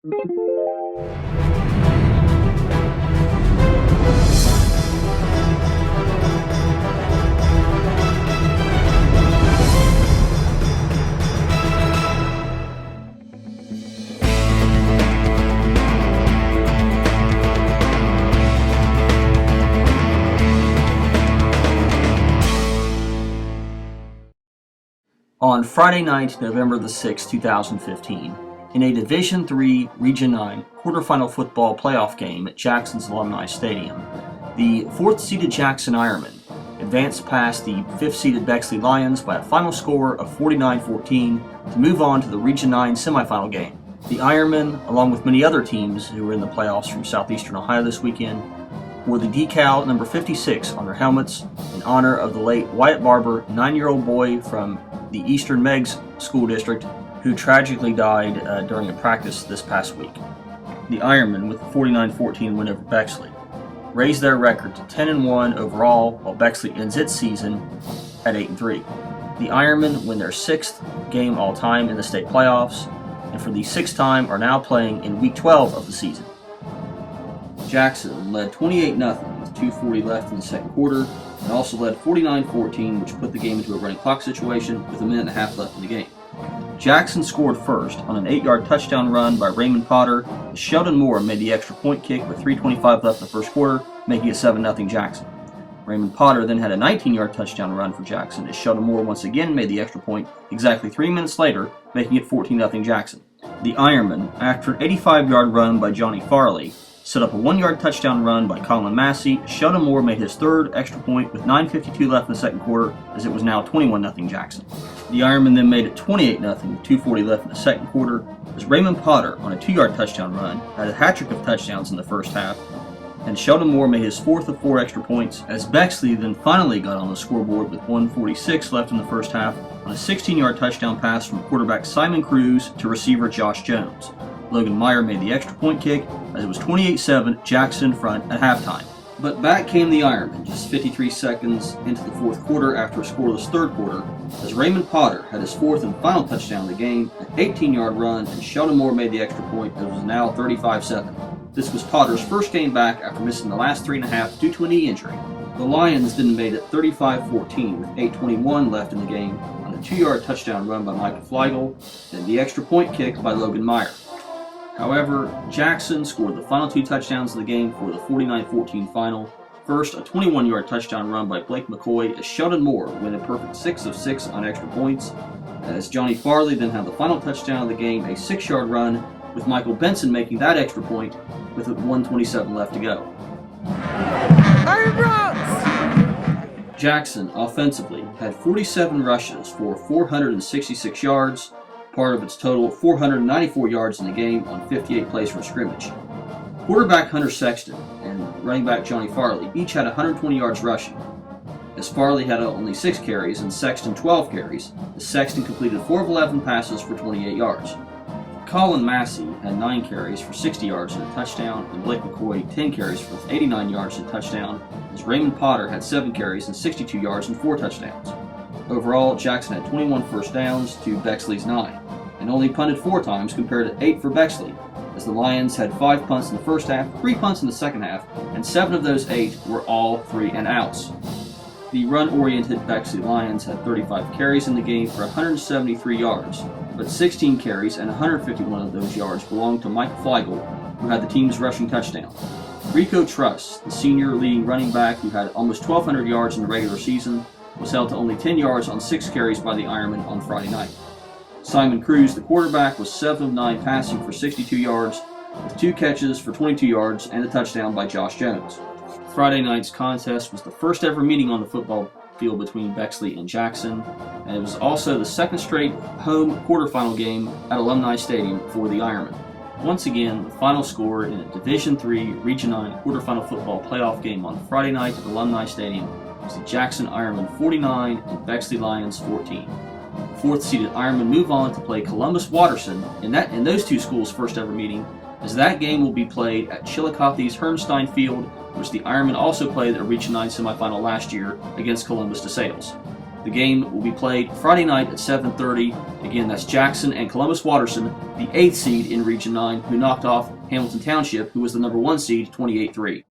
On Friday night, November the 6th, 2015, in a Division III Region 9 quarterfinal football playoff game at Jackson's Alumni Stadium, the 4th-seeded Jackson Ironmen advanced past the 5th-seeded Bexley Lions by a final score of 49-14 to move on to the Region 9 semifinal game. The Ironmen, along with many other teams who were in the playoffs from southeastern Ohio this weekend, wore the decal number 56 on their helmets in honor of the late Wyatt Barber, 9-year-old boy from the Eastern Meigs School District who tragically died during a practice this past week. The Ironmen, with a 49-14 win over Bexley, raised their record to 10-1 overall, while Bexley ends its season at 8-3. The Ironmen win their 6th game all-time in the state playoffs, and for the 6th time are now playing in Week 12 of the season. Jackson led 28-0 with 2:40 left in the second quarter, and also led 49-14, which put the game into a running clock situation with a minute and a half left in the game. Jackson scored first on an 8-yard touchdown run by Raymond Potter, as Sheldon Moore made the extra point kick with 3:25 left in the first quarter, making it 7-0 Jackson. Raymond Potter then had a 19-yard touchdown run for Jackson, as Sheldon Moore once again made the extra point exactly 3 minutes later, making it 14-0 Jackson. The Ironmen, after an 85-yard run by Johnny Farley, set up a 1-yard touchdown run by Colin Massey. Sheldon Moore made his third extra point with 9:52 left in the second quarter, as it was now 21-0 Jackson. The Ironmen then made it 28-0 with 2:40 left in the second quarter, as Raymond Potter, on a 2-yard touchdown run, had a hat-trick of touchdowns in the first half, and Sheldon Moore made his 4th of 4 extra points, as Bexley then finally got on the scoreboard with 1:46 left in the first half on a 16-yard touchdown pass from quarterback Simon Cruz to receiver Josh Jones. Logan Meyer made the extra point kick, as it was 28-7 Jackson in front at halftime. But back came the Ironmen just 53 seconds into the fourth quarter after a scoreless third quarter, as Raymond Potter had his 4th and final touchdown of the game, an 18-yard run, and Sheldon Moore made the extra point, as it was now 35-7. This was Potter's first game back after missing the last 3.5 due to a knee injury. The Lions then made it 35-14 with 8:21 left in the game on a 2-yard touchdown run by Michael Fleigel, and the extra point kick by Logan Meyer. However, Jackson scored the final 2 touchdowns of the game for the 49-14 final. First, a 21-yard touchdown run by Blake McCoy, as Sheldon Moore went a perfect 6 of 6 on extra points, as Johnny Farley then had the final touchdown of the game, a 6-yard run, with Michael Benson making that extra point with 1:27 left to go. Jackson, offensively, had 47 rushes for 466 yards, part of its total 494 yards in the game on 58 plays from scrimmage. Quarterback Hunter Sexton and running back Johnny Farley each had 120 yards rushing, as Farley had only 6 carries and Sexton 12 carries, as Sexton completed 4 of 11 passes for 28 yards. Colin Massey had 9 carries for 60 yards and a touchdown, and Blake McCoy 10 carries for 89 yards and a touchdown, as Raymond Potter had 7 carries and 62 yards and 4 touchdowns. Overall, Jackson had 21 first downs to Bexley's 9, and only punted 4 times compared to 8 for Bexley, as the Lions had 5 punts in the first half, 3 punts in the second half, and 7 of those 8 were all 3-and-outs. The run-oriented Bexley Lions had 35 carries in the game for 173 yards, but 16 carries and 151 of those yards belonged to Mike Fleigel, who had the team's rushing touchdown. Rico Truss, the senior leading running back who had almost 1,200 yards in the regular season, was held to only 10 yards on 6 carries by the Ironmen on Friday night. Simon Cruz, the quarterback, was 7 of 9 passing for 62 yards, with 2 catches for 22 yards and a touchdown by Josh Jones. Friday night's contest was the first ever meeting on the football field between Bexley and Jackson, and it was also the second straight home quarterfinal game at Alumni Stadium for the Ironmen. Once again, the final score in a Division III Region 9 quarterfinal football playoff game on Friday night at Alumni Stadium was the Jackson Ironmen 49 and Bexley Lions 14. The 4th-seeded Ironmen move on to play Columbus Watterson in those two schools' first ever meeting, as that game will be played at Chillicothe's Herrnstein Field, which the Ironmen also played their Region 9 semifinal last year against Columbus DeSales. The game will be played Friday night at 7:30. Again, that's Jackson and Columbus Watterson, the 8th seed in Region 9, who knocked off Hamilton Township, who was the number 1 seed, 28-3.